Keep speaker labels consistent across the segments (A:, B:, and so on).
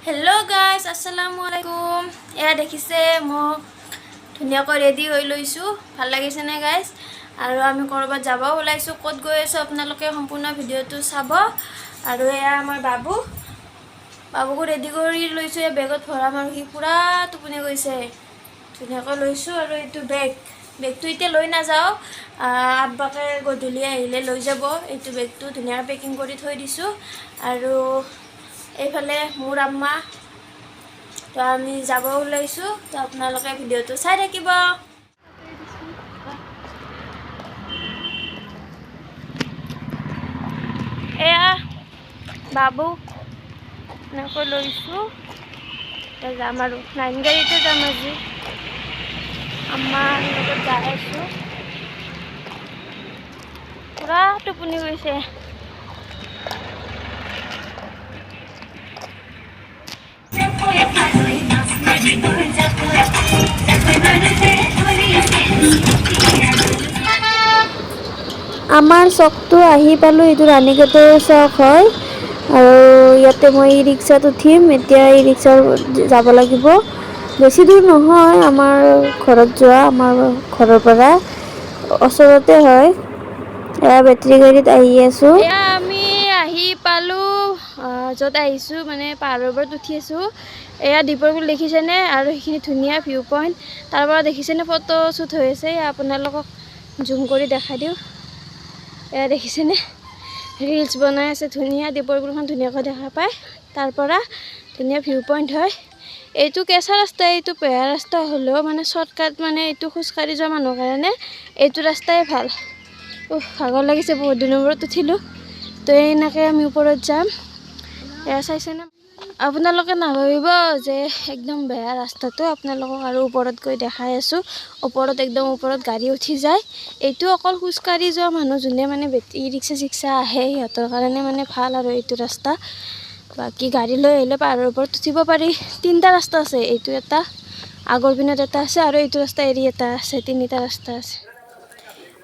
A: Hello guys अस्सलामु आलैकुम या देखिसे মই ধুনিয়াকৈ ৰেডি হৈ লৈছো ভাল লাগিছে নে গাইস আৰু আমি কৰবাত যাব ওলাইছো কত গৈ আছো আপোনালোকে সম্পূৰ্ণ ভিডিওটো চাব আৰু এয়া আমাৰ বাবুক ৰেডি কৰি লৈছো এ বেগত ভৰাম আৰু হি পুৰা টোপনি গৈছে ধুনিয়াকৈ লৈছো আৰু এইটো বেগটো ইতে লৈ না যাও আব্বাকে গধুলি আহিলে লৈ যাব এইটো বেগটো ধুনিয়া পেকিং কৰি থৈ দিছো আৰু এইফালে মোৰ আম্মা তো আমি যাব ওলাইছো তো আপোনালোকে ভিডিওটো চাই থাকিব এয়া বাবু নকৈ লৈছো তো যাম আৰু লাইন গাড়ীতে যাম আজি আম্মাৰ লগত যাই আছো পুৰা টোপনি গৈছে আমাৰ চকটো আহি পালো এইটো ৰাণীগেটৰ চক হয় আৰু ইয়াতে মই ই ৰিক্সাত উঠিম এতিয়া ই ৰিক্সাত যাব লাগিব বেছি দূৰ নহয় আমাৰ ঘৰত যোৱা আমাৰ ঘৰৰ পৰা ওচৰতে হয় এয়া বেটাৰী গাড়ীত আহি আছো এয়া আমি আহি পালো যত আহিছো মানে পাহাৰৰ ওপৰত উঠি আছো এয়া দ্বীপৰ বিল দেখিছেনে আৰু সেইখিনি ধুনীয়া ভিউ পইণ্ট তাৰ পৰা দেখিছেনে ফটো শ্বুট হৈ আছে আপোনালোকক জুম কৰি দেখাই দিওঁ এয়া দেখিছেনে ৰিলছ বনাই আছে ধুনীয়া দ্বীপৰ বিলখন ধুনীয়াকৈ দেখা পায় তাৰ পৰা ধুনীয়া ভিউ পইণ্ট হয় এইটো কেঁচা ৰাস্তা এইটো বেয়া ৰাস্তা হ'লেও মানে শৰ্টকাট মানে এইটো খোজকাঢ়ি যোৱা মানুহৰ কাৰণে এইটো ৰাস্তাই ভাল ভাগৰ লাগিছে বহুত দিনৰ মূৰত উঠিলোঁ তো এনেকৈ আমি ওপৰত যাম এয়া চাইছেনে আপোনালোকে নাভাবিব যে একদম বেয়া ৰাস্তাটো আপোনালোকক আৰু ওপৰত গৈ দেখাই আছোঁ ওপৰত একদম ওপৰত গাড়ী উঠি যায় এইটো অকল খোজকাঢ়ি যোৱা মানুহ যোনে মানে ই ৰিক্সা আহে সিহঁতৰ কাৰণে মানে ভাল আৰু এইটো ৰাস্তা বাকী গাড়ী লৈ আহিলে পাহাৰৰ ওপৰত উঠিব পাৰি তিনিটা ৰাস্তা আছে এইটো এটা আগৰ পিনত এটা আছে আৰু এইটো ৰাস্তা এৰি এটা আছে তিনিটা ৰাস্তা আছে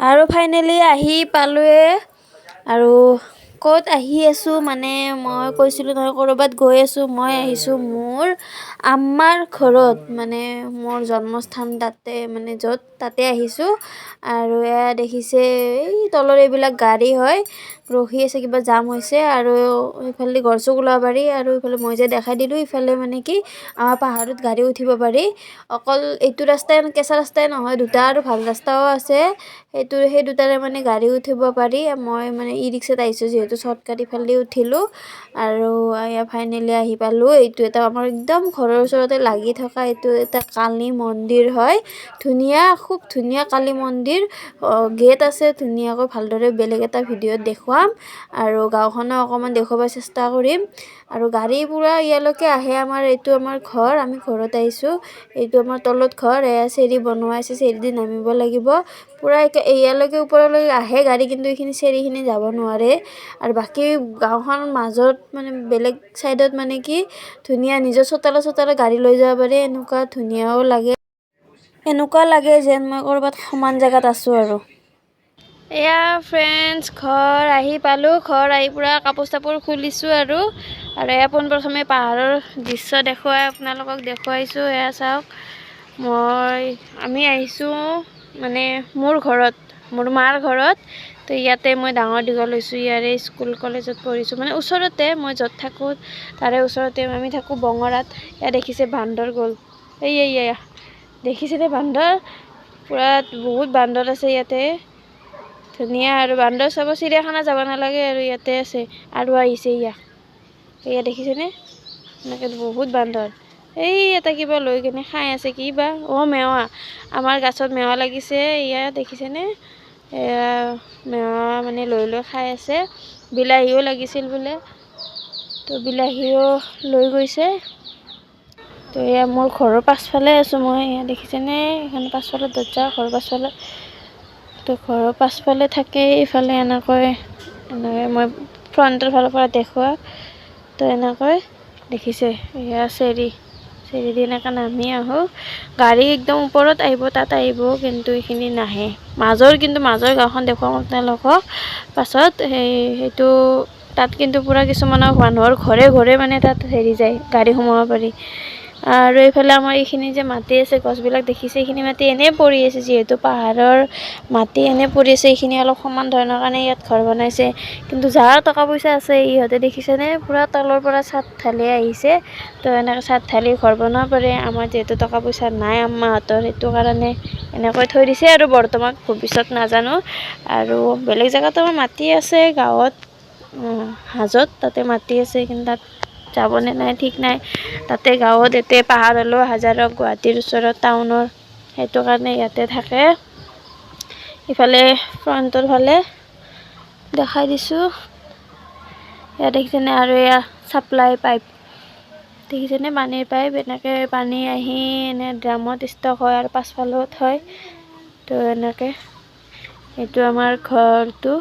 A: আৰু ফাইনেলি আহি পালোৱে আৰু ক'ত আহি আছো মানে মই কৈছিলোঁ নহয় ক'ৰবাত গৈ আছো মই আহিছো মোৰ আম্মাৰ ঘৰত মানে মোৰ জন্মস্থান তাতে মানে য'ত তাতে আহিছো আৰু এয়া দেখিছে এই তলৰ এইবিলাক গাড়ী হয় ৰখি আছে কিবা জাম হৈছে আৰু ইফালে গড়চুক ওলাব পাৰি আৰু ইফালে মই যে দেখাই দিলোঁ ইফালে মানে কি আমাৰ পাহাৰত গাড়ী উঠিব পাৰি অকল এইটো ৰাস্তাই কেঁচা ৰাস্তাই নহয় দুটা আৰু ভাল ৰাস্তাও আছে সেই দুটাৰে মানে গাড়ী উঠিব পাৰি মই মানে ই ৰিক্সাত আহিছোঁ যিহেতু শ্বৰ্টকাট ইফালে উঠিলোঁ আৰু এয়া ফাইনেলি আহি পালোঁ এইটো এটা আমাৰ একদম ঘৰৰ ওচৰতে লাগি থকা এইটো এটা কালী মন্দিৰ হয় ধুনীয়া খুব ধুনীয়া কালী মন্দিৰ গেট আছে ধুনীয়াকৈ ভালদৰে বেলেগ এটা ভিডিঅ'ত দেখুৱাম আৰু গাঁওখনো অকণমান দেখুৱাব চেষ্টা কৰিম আৰু গাড়ী পুৰা ইয়ালৈকে আহে আমাৰ এইটো আমাৰ ঘৰ আমি ঘৰত আহিছোঁ এইটো আমাৰ তলত ঘৰ এয়া চেৰি বনোৱা আছে চেৰি দি নামিব লাগিব পুৰা ইয়ালৈকে ওপৰলৈকে আহে গাড়ী কিন্তু এইখিনি চেৰিখিনি যাব নোৱাৰে আৰু বাকী গাঁওখন মাজত মানে বেলেগ চাইডত মানে কি ধুনীয়া নিজৰ চোতালে গাড়ী লৈ যাব পাৰে এনেকুৱা ধুনীয়াও লাগে এনেকুৱা লাগে যেন মই ক'ৰবাত সমান জেগাত আছোঁ আৰু এয়া ফ্ৰেণ্ডছ ঘৰ আহি পালোঁ ঘৰ আহি পুৰা কাপোৰ চাপোৰ খুলিছোঁ আৰু এয়া পোনপ্ৰথমে পাহাৰৰ দৃশ্য আপোনালোকক দেখুৱাইছোঁ এয়া চাওক আমি আহিছোঁ মানে মোৰ ঘৰত মোৰ মাৰ ঘৰত তো ইয়াতে মই ডাঙৰ দীঘল হৈছোঁ ইয়াৰে স্কুল কলেজত পঢ়িছোঁ মানে ওচৰতে মই য'ত থাকোঁ তাৰে ওচৰতে আমি থাকোঁ বঙৰাত এয়া দেখিছে বান্দৰ গ'ল এয়া দেখিছেনে বান্দৰ পুৰা বহুত বান্দৰ আছে ইয়াতে ধুনীয়া আৰু বান্দৰ চাব চিৰিয়াখানা যাব নালাগে আৰু ইয়াতে আছে আৰু আহিছে এয়া দেখিছেনে এনেকৈ বহুত বান্দৰ এটা কিবা লৈ কিনে খাই আছে কিবা মেৱা আমাৰ গাছত মেৱা লাগিছে এয়া দেখিছেনে এয়া মেৱা মানে লৈ খাই আছে বিলাহীও লাগিছিল বোলে তো বিলাহীও লৈ গৈছে তো এয়া মোৰ ঘৰৰ পাছফালে আছোঁ মই এয়া দেখিছেনে এইখন পাছফালে দৰ্জা ঘৰৰ পাছফালে তো ঘৰৰ পাছফালে থাকে ইফালে এনেকৈ মই ফ্ৰণ্টৰ ফালৰ পৰা দেখুওৱা তো এনেকৈ দেখিছে এয়া চেৰি দি এনেকৈ নামি আহোঁ গাড়ী একদম ওপৰত আহিব তাত আহিব কিন্তু এইখিনি নাহে মাজৰ গাঁওখন দেখুৱাম আপোনালোকক পাছত সেইটো তাত কিন্তু পূৰা কিছুমানৰ মানুহৰ ঘৰে ঘৰে মানে তাত হেৰি যায়, গাড়ী সোমাব পাৰি। আৰু এইফালে আমাৰ এইখিনি যে মাটি আছে, গছবিলাক দেখিছে, এইখিনি মাটি এনেই পৰি আছে, যিহেতু পাহাৰৰ মাটি এনেই পৰি আছে। এইখিনি অলপ সমান ধৰণৰ কাৰণে ইয়াত ঘৰ বনাইছে। কিন্তু যাৰ টকা পইচা আছে, ইহঁতে দেখিছেনে পূৰা তলৰ পৰা চাট ঢালি আহিছে। তো এনেকৈ চাট ঢালি ঘৰ বনাব পাৰে। আমাৰ যিহেতু টকা পইচা নাই আম্মাহঁতৰ, সেইটো কাৰণে এনেকৈ থৈ দিছে আৰু বৰ্তমান, ভৱিষ্যত নাজানো। আৰু বেলেগ জেগাতো আমাৰ মাটি আছে, গাঁৱত হাজোত তাতে মাটি আছে, কিন্তু তাত যাবনে নাই ঠিক নাই। তাতে গাঁৱত এতিয়া পাহাৰ হ'লেও হাজাৰক, গুৱাহাটীৰ ওচৰত টাউনৰ, সেইটো কাৰণে ইয়াতে থাকে। ইফালে ফ্ৰণ্টৰ ফালে দেখাই দিছোঁ, ইয়াত দেখিছেনে, আৰু এয়া ছাপ্লাই পাইপ দেখিছেনে, পানীৰ পাইপ। এনেকৈ পানী আহি এনে ড্ৰামত ষ্টক হয় আৰু পাছফালেও থয়। তো এনেকৈ এইটো আমাৰ ঘৰটো।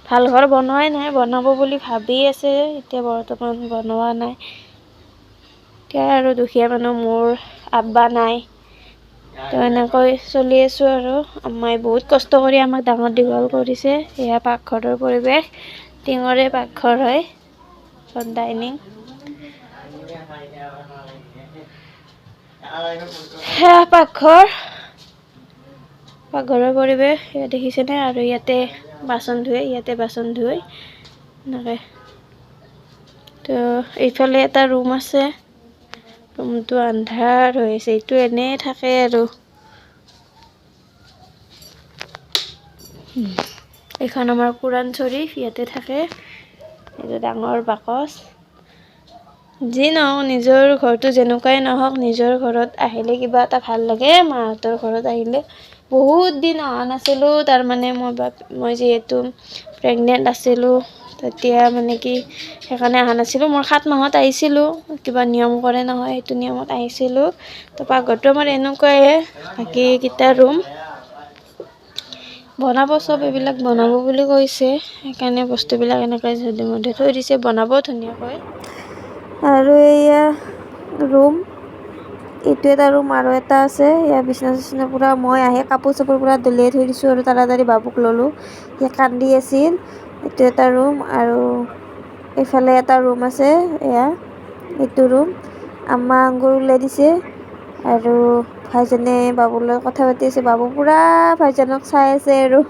A: ভাল ঘৰ বনোৱাই নাই, বনাব বুলি ভাবি আছে, এতিয়া বৰ্তমান বনোৱা নাই। এতিয়া আৰু দুখীয়া মানুহ, মোৰ আব্বা নাই, তো এনেকৈ চলি আছোঁ। আৰু আম্মাই বহুত কষ্ট কৰি আমাক ডাঙৰ দীঘল কৰিছে। এয়া পাকঘৰৰ পৰিৱেশ, টিঙৰে পাকঘৰ হয়, ডাইনিং। সেয়া পাকঘৰ, পাকঘৰৰ পৰিৱেশ ইয়াত দেখিছেনে। আৰু ইয়াতে বাচন ধুৱে, ইয়াতে বাচন ধুৱে এনেকৈ। তো এইফালে এটা ৰুম আছে, ৰুমটো আন্ধাৰ হৈ আছে, এইটো এনেই থাকে আৰু। এইখন আমাৰ কোৰাণ শ্বৰীফ, ইয়াতে থাকে। এইটো ডাঙৰ বাকচ। যি নহওক, নিজৰ ঘৰটো যেনেকুৱাই নহওক, নিজৰ ঘৰত আহিলে কিবা এটা ভাল লাগে। মাহঁতৰ ঘৰত আহিলে বহুত দিন অহা নাছিলোঁ, তাৰমানে মই যিহেতু প্ৰেগনেণ্ট আছিলোঁ, তেতিয়া মানে কি সেইকাৰণে অহা নাছিলোঁ। মোৰ 7 মাহত আহিছিলোঁ, কিবা নিয়ম কৰে নহয়, সেইটো নিয়মত আহিছিলোঁ। তো পাকঘৰটো আমাৰ এনেকুৱাই, বাকীকেইটা ৰুম বনাব, চব এইবিলাক বনাব বুলি কৈছে, সেইকাৰণে বস্তুবিলাক এনেকৈ যধে মধে থৈ দিছে, বনাব ধুনীয়াকৈ। আৰু এয়া ৰুম, এইটো এটা ৰুম, আৰু এটা আছে। ইয়াৰ বিচনা চিচনা পূৰা মই আহি কাপোৰ চাপোৰ পূৰা দলিয়াই থৈ দিছোঁ আৰু তাড়াতাড়ি বাবুক ল'লোঁ, সি কান্দি আছিল। এইটো এটা ৰুম, আৰু এইফালে এটা ৰুম আছে, এয়া এইটো ৰুম। আম্মা আঙ্গুৰ ওলাই দিছে, আৰু ভাইজানে বাবুৰ লগত কথা পাতি আছে, বাবু পূৰা ভাইজানক চাই আছে আৰু।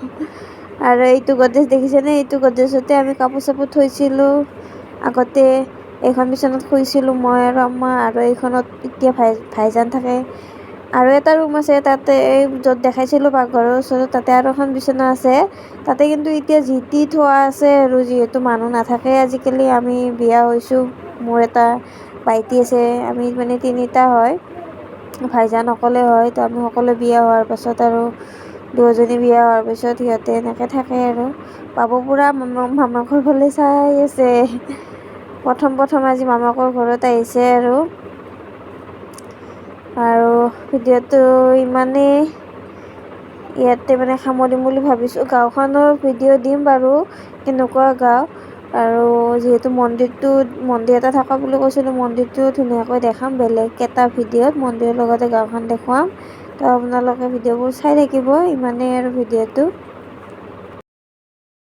A: আৰু এইটো গড্ৰেজ দেখিছেনে, এইটো গড্ৰেজতে আমি কাপোৰ চাপোৰ থৈছিলোঁ আগতে। এইখন বিচনাত শুইছিলোঁ মই আৰু আম্মা, আৰু এইখনত এতিয়া ভাইজান থাকে। আৰু এটা ৰুম আছে, তাতে এই য'ত দেখাইছিলোঁ পাকঘৰৰ ওচৰত, তাতে আৰু এখন বিচনা আছে। তাতে কিন্তু এতিয়া জিটি থোৱা আছে, আৰু যিহেতু মানুহ নাথাকে আজিকালি। আমি বিয়া হৈছোঁ, মোৰ এটা ভাইটি আছে, আমি মানে 3টা হয়, ভাইজান অকলে হয়। তো আমি সকলোৱে বিয়া হোৱাৰ পাছত আৰু দুজনী বিয়া হোৱাৰ পিছত সিহঁতে এনেকৈ থাকে আৰু। বাবু পূৰা মামাকৰ ফালে চাই আছে, প্ৰথম আজি মামাকৰ ঘৰত আহিছে। আৰু ভিডিঅ'টো ইমানেই, ইয়াতে মানে সামৰিম বুলি ভাবিছোঁ। গাঁওখনৰ ভিডিঅ' দিম বাৰু, কেনেকুৱা গাঁও। আৰু যিহেতু মন্দিৰ এটা থকা বুলি কৈছিলোঁ, মন্দিৰটো ধুনীয়াকৈ দেখাম বেলেগ এটা ভিডিঅ'ত, মন্দিৰৰ লগতে গাঁওখন দেখুৱাম। তো আপোনালোকে ভিডিঅ'বোৰ চাই থাকিব, ইমানেই আৰু ভিডিঅ'টো।